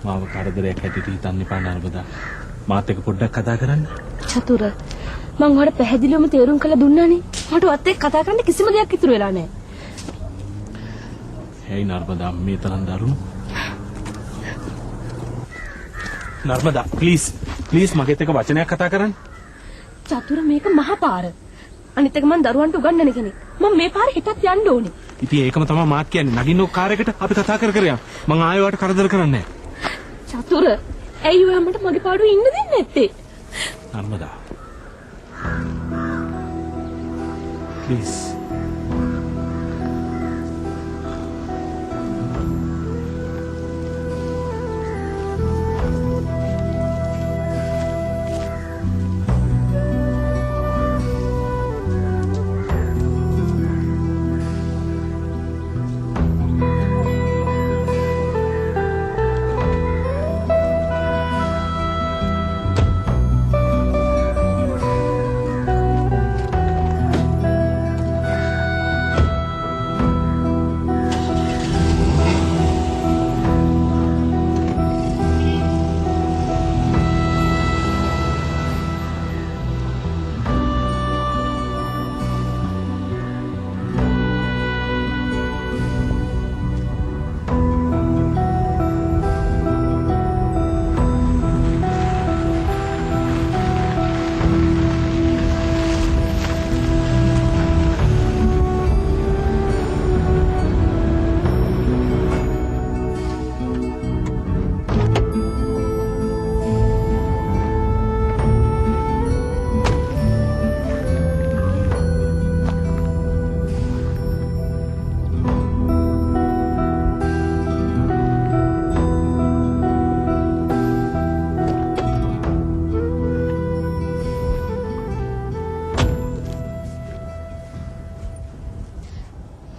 මාව කරදරයක් හැටියට හිතන්න එපා නර්මදා. මාත් එක්ක පොඩ්ඩක් කතා කරන්න. චතුර මං ඔයාලට පැහැදිලිවම තේරුම් කරලා දුන්නානේ. මට ඔයත් එක්ක කතා කරන්න කිසිම දෙයක් ඉතුරු වෙලා නැහැ. ඇයි නර්මදා මේ තරම් දරුණු? නර්මදා ප්ලීස් මගෙත් එක්ක වචනයක් කතා කරන්න. චතුර මේක මහා පාර. අනිත් එක මං දරුවන්ට උගන්වන කෙනෙක්. මම මේ පාරේ හිටත් යන්න ඕනේ. ඉතින් ඒකම තමයි මාත් කියන්නේ. නගින්න ඔය කාර් එකට අපි කතා කර යන්න. මං ආයෙ ඔයාලට කරදර කරන්නේ නැහැ. චතුර ඇයි ඔයා මට මගේ පාඩුවේ ඉන්න දෙන්නේ නැත්තේ? නර්මදා ප්ලීස්.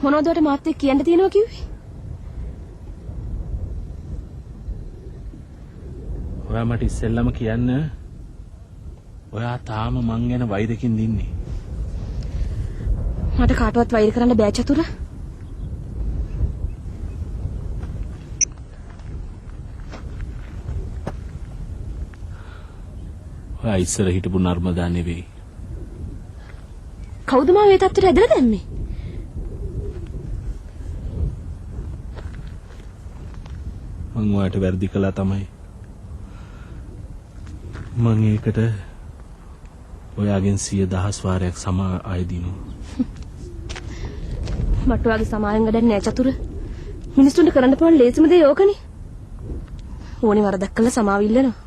මොනවද ඔයාලට මාත් එක්ක කියන්න තියෙනවා කිව්වේ? ඔයා මට ඉස්සෙල්ලම කියන්න ඔයා තාම මං ගැන වෛරකින් දින්නේ. මට කාටවත් වෛර කරන්න බෑ චතුර. ඔයා ඉස්සර හිටපු නර්මදා නෙවෙයි. කවුද මාව මේ තත්ත්වයට ඇදලා දැම්මේ? මං ඔයාට වැරදි කළා තමයි. මං ඒකට ඔයාගෙන් 100,000 වාරයක් සමා ආයෙ දිනු. මට ඔයාගේ සමාවෙන් වැඩක් නෑ චතුර. මිනිස්සුන්ට කරන්න පුළුවන් ලේසිම දේ ඕකනේ. ඕනේ වරදක් කළා සමාව ඉල්ලනවා.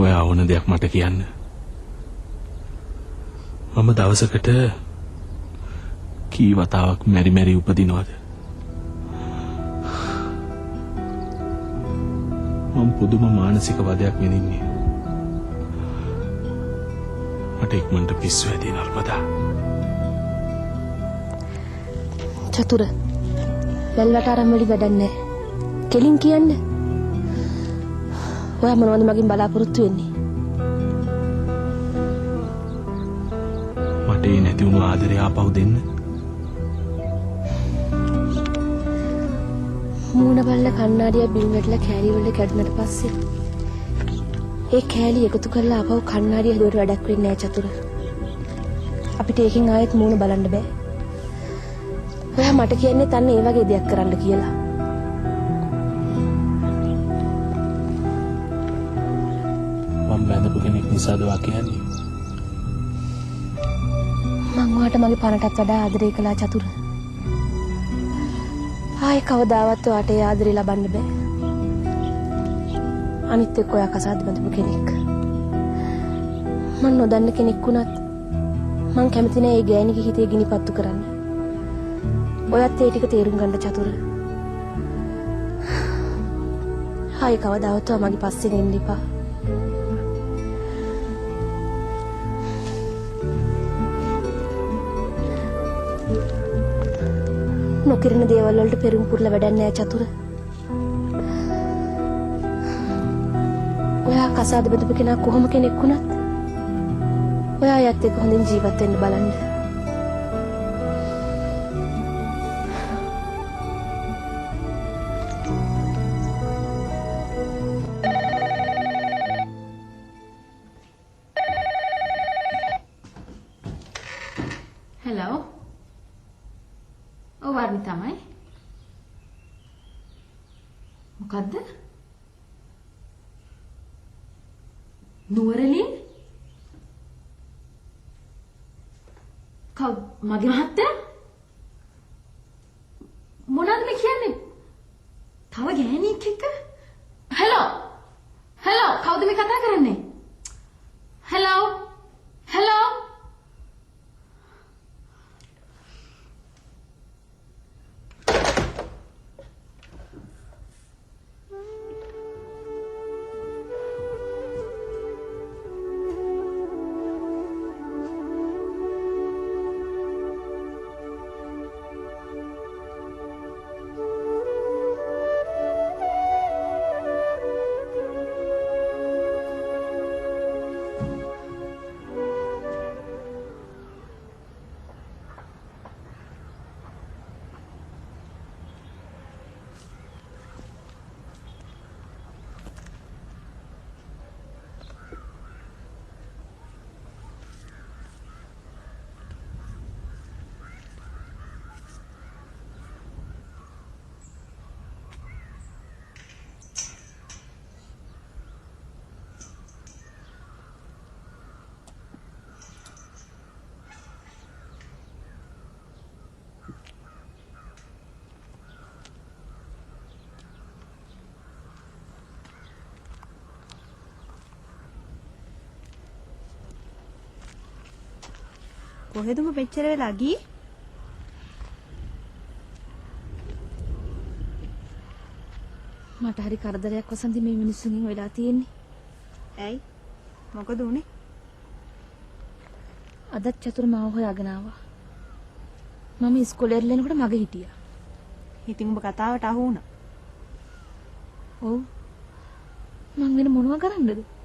ඔයා ඕන දෙයක් මට කියන්න. මම දවසකට කී වතාවක් මෙරි උපදිනවද? මම පුදුම මානසික වදයක් විඳින්නේ. මට ඉක්මනට පිස්සු ඇති නර්මදා. චතුර වැල්වට ආරම් වලි වැඩක් නෑ. කෙලින් කියන්න. ඔයා මොනවද මගෙන් බලාපොරොත්තු වෙන්නේ? මට ඒ නැති වුණු ආදරේ ආපහු දෙන්න. මූණ බලලා කණ්ණාඩිය බිම් වැටලා කෑලි වල කැඩුනට පස්සේ ඒ කෑලි එකතු කරලා ආපහු කණ්ණාඩිය හදුවට වැඩක් වෙන්නේ නෑ චතුර. අපිට ඒකෙන් ආයෙත් මූණ බලන්න බෑ. ඔයා මට කියන්නේ තන්න ඒ වගේ දෙයක් කරන්න කියලා. මම බැඳපු කෙනෙක් නිසාද වා කියන්නේ? මං ඔයාට මගේ පණටත් වඩා ආදරය කළා චතුර. ආයේ කවදාවත් ඔයාට ඒ ආදරේ ලබන්න බෑ. අනිත් එක්ක ඔයා කසාද බඳපු කෙනෙක්. මං නොදන්න කෙනෙක් වුණත් මං කැමති නෑ ඒ ගෑණිගේ හිතේ ගිනිපත්තු කරන්න. ඔයත් ඒ ටික තේරුම් ගන්න චතුර. ආයේ කවදාවත් ඔයා මගේ පස්සෙන් එන්න එපා. නොකිරෙන දේවල් වලට පෙරම් පුරලා වැඩක් නෑ චතුර. ඔයා කසාද බඳපු කෙනා කොහොම කෙනෙක් වුණත් ඔයා යත් එක්ක හොඳින් ජීවත් වෙන්න බලන්න. හෙලෝ. ඔව් වර්ණි තමයි. මොකද්ද? නුවරලින්? කවුද මගේ මහත්තයා? මොනවද මේ කියන්නේ? තව ගෑණියෙක් එක්ක? හෙලෝ. හෙලෝ කවුද මේ කතා කරන්නේ? හෙලෝ. හෙලෝ. කොහෙද ඔබ මෙච්චර වෙලා ගියේ? මට හරි කරදරයක් වසන්ති මේ මිනිස්සුන්ගෙන් වෙලා තියෙන්නේ. ඇයි? මොකද උනේ? අදත් චතුර මාව හොයාගෙන ආවා. මම ඉස්කෝලේ ඉරලෙනකොට මග හිටියා. ඉතින් ඔබ කතාවට අහු වුණා. ඔව්. මං වෙන මොනවා කරන්නද?